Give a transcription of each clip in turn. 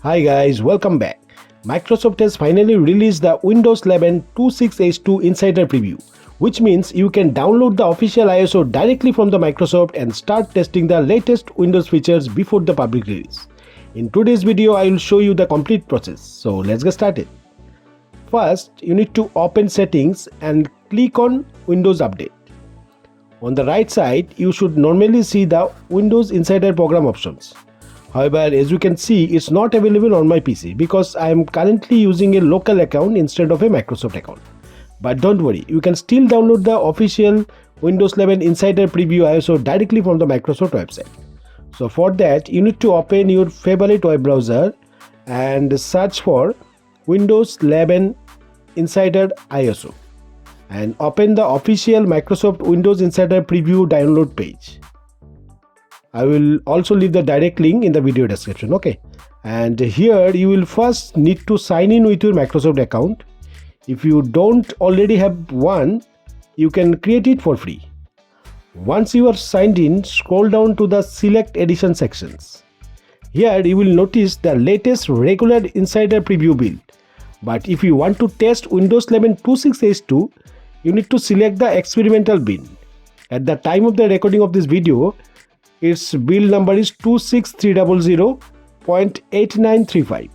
Hi guys, welcome back. Microsoft has finally released the Windows 11 26H2 Insider Preview, which means you can download the official ISO directly from the Microsoft and start testing the latest Windows features before the public release. In today's video, I will show you the complete process. So let's get started. First, you need to open Settings and click on Windows Update. On the right side, you should normally see the Windows Insider Program options. However, as you can see, it's not available on my PC because I am currently using a local account instead of a Microsoft account. But don't worry, you can still download the official Windows 11 Insider Preview ISO directly from the Microsoft website. So for that, you need to open your favorite web browser and search for Windows 11 Insider ISO and open the official Microsoft Windows Insider Preview download page. I will also leave the direct link in the video description, okay? And here you will first need to sign in with your Microsoft account. If you don't already have one, you can create it for free. Once you are signed in, scroll down to the Select Edition sections. Here you will notice the latest regular Insider Preview build. But if you want to test Windows 11 26H2, you need to select the experimental build. At the time of the recording of this video, its build number is 26300.8935.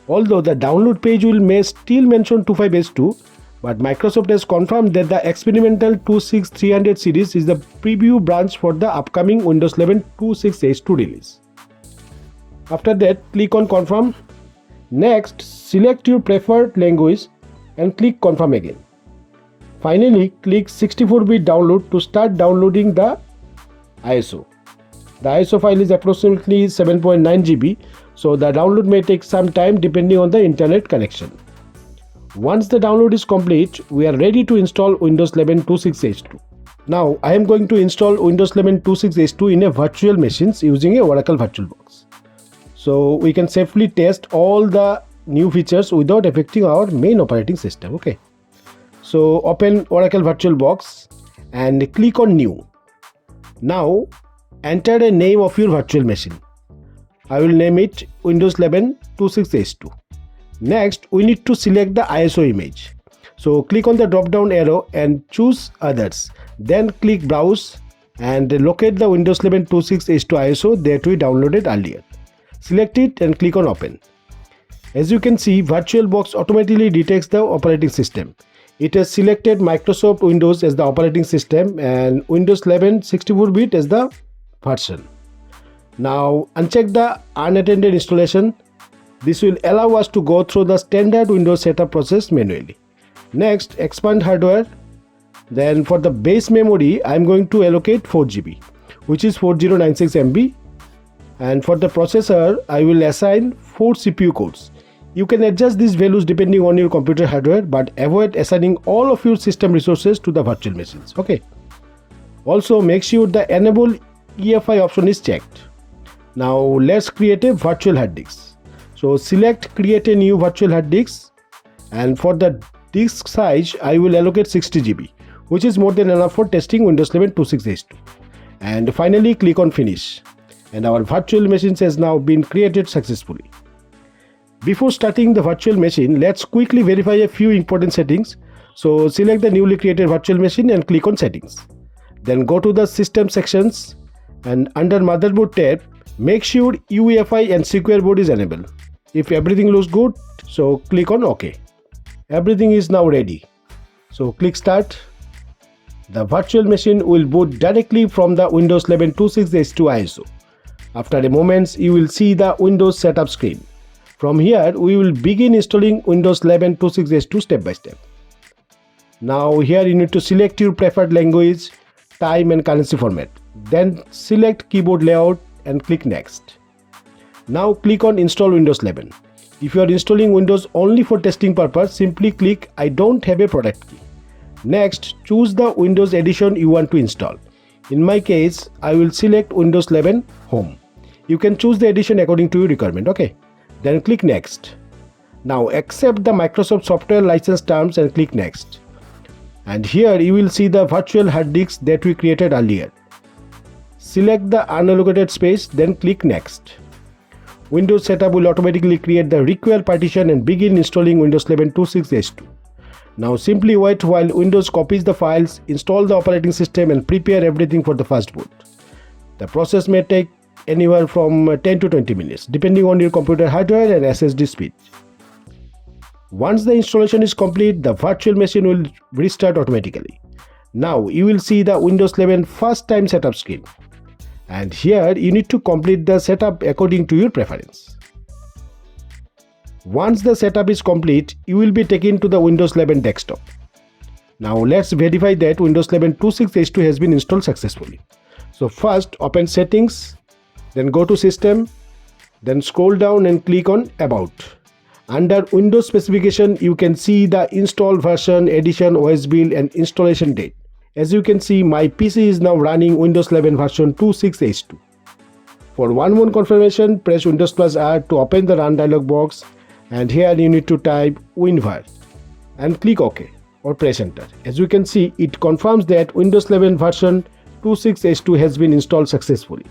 Although the download page may still mention 25H2, but Microsoft has confirmed that the experimental 26300 series is the preview branch for the upcoming Windows 11 26H2 release. After that, click on Confirm. Next, select your preferred language and click Confirm again. Finally, click 64-bit download to start downloading the ISO. The ISO file is approximately 7.9 GB, so the download may take some time depending on the internet connection. Once the download is complete, we are ready to install Windows 11 26H2. Now, I am going to install Windows 11 26H2 in a virtual machines using a Oracle VirtualBox. So we can safely test all the new features without affecting our main operating system, okay? So open Oracle VirtualBox and click on New. Now, enter a name of your virtual machine. I will name it Windows 11 26H2. Next, we need to select the ISO image. So click on the drop down arrow and choose Others. Then click Browse and locate the Windows 11 26H2 ISO that we downloaded earlier. Select it and click on Open. As you can see, VirtualBox automatically detects the operating system. It has selected Microsoft Windows as the operating system and Windows 11 64-bit as the version. Now uncheck the unattended installation. This will allow us to go through the standard Windows setup process manually. Next, expand hardware. Then for the base memory, I am going to allocate 4 GB, which is 4096 MB. And for the processor, I will assign 4 CPU cores. You can adjust these values depending on your computer hardware, but avoid assigning all of your system resources to the virtual machines, okay? Also, make sure the Enable EFI option is checked. Now let's create a virtual hard disk. So select Create a new virtual hard disk, and for the disk size I will allocate 60 GB, which is more than enough for testing Windows 11 26H2. And finally click on Finish, and our virtual machine has now been created successfully. Before starting the virtual machine, let's quickly verify a few important settings. So select the newly created virtual machine and click on Settings. Then go to the System sections, and under Motherboard tab, make sure UEFI and Secure Boot is enabled. If everything looks good, so click on OK. Everything is now ready. So click Start. The virtual machine will boot directly from the Windows 11 26H2 ISO. After a moment, you will see the Windows setup screen. From here, we will begin installing Windows 11 26H2 step by step. Now here you need to select your preferred language, time and currency format. Then select keyboard layout and click Next. Now click on Install Windows 11. If you are installing Windows only for testing purpose, simply click I don't have a product key. Next, choose the Windows edition you want to install. In my case, I will select Windows 11 Home. You can choose the edition according to your requirement, okay? Then click Next. Now accept the Microsoft software license terms and click Next. And here you will see the virtual hard disk that we created earlier. Select the unallocated space, then click Next. Windows setup will automatically create the required partition and begin installing Windows 11 26H2. Now simply wait while Windows copies the files, install the operating system and prepare everything for the first boot. The process may take anywhere from 10 to 20 minutes depending on your computer hardware and SSD speed. Once the installation is complete, the virtual machine will restart automatically. Now you will see the Windows 11 first time setup screen. And here you need to complete the setup according to your preference. Once the setup is complete, you will be taken to the Windows 11 desktop. Now let's verify that Windows 11 26H2 has been installed successfully. So first open settings, then go to system, then scroll down and click on about. Under Windows specification, you can see the install version, edition, OS build and installation date. As you can see, my PC is now running Windows 11 version 26H2. For one more confirmation, press Windows plus R to open the run dialog box, and here you need to type WinVer and click OK or press enter. As you can see, it confirms that Windows 11 version 26H2 has been installed successfully.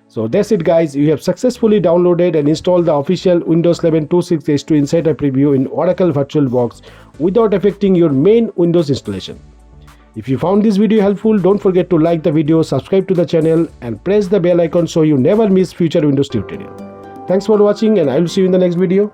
So that's it guys, you have successfully downloaded and installed the official Windows 11 26H2 Insider Preview in Oracle VirtualBox without affecting your main Windows installation. If you found this video helpful, don't forget to like the video, subscribe to the channel and press the bell icon so you never miss future Windows tutorial. Thanks for watching and I will see you in the next video.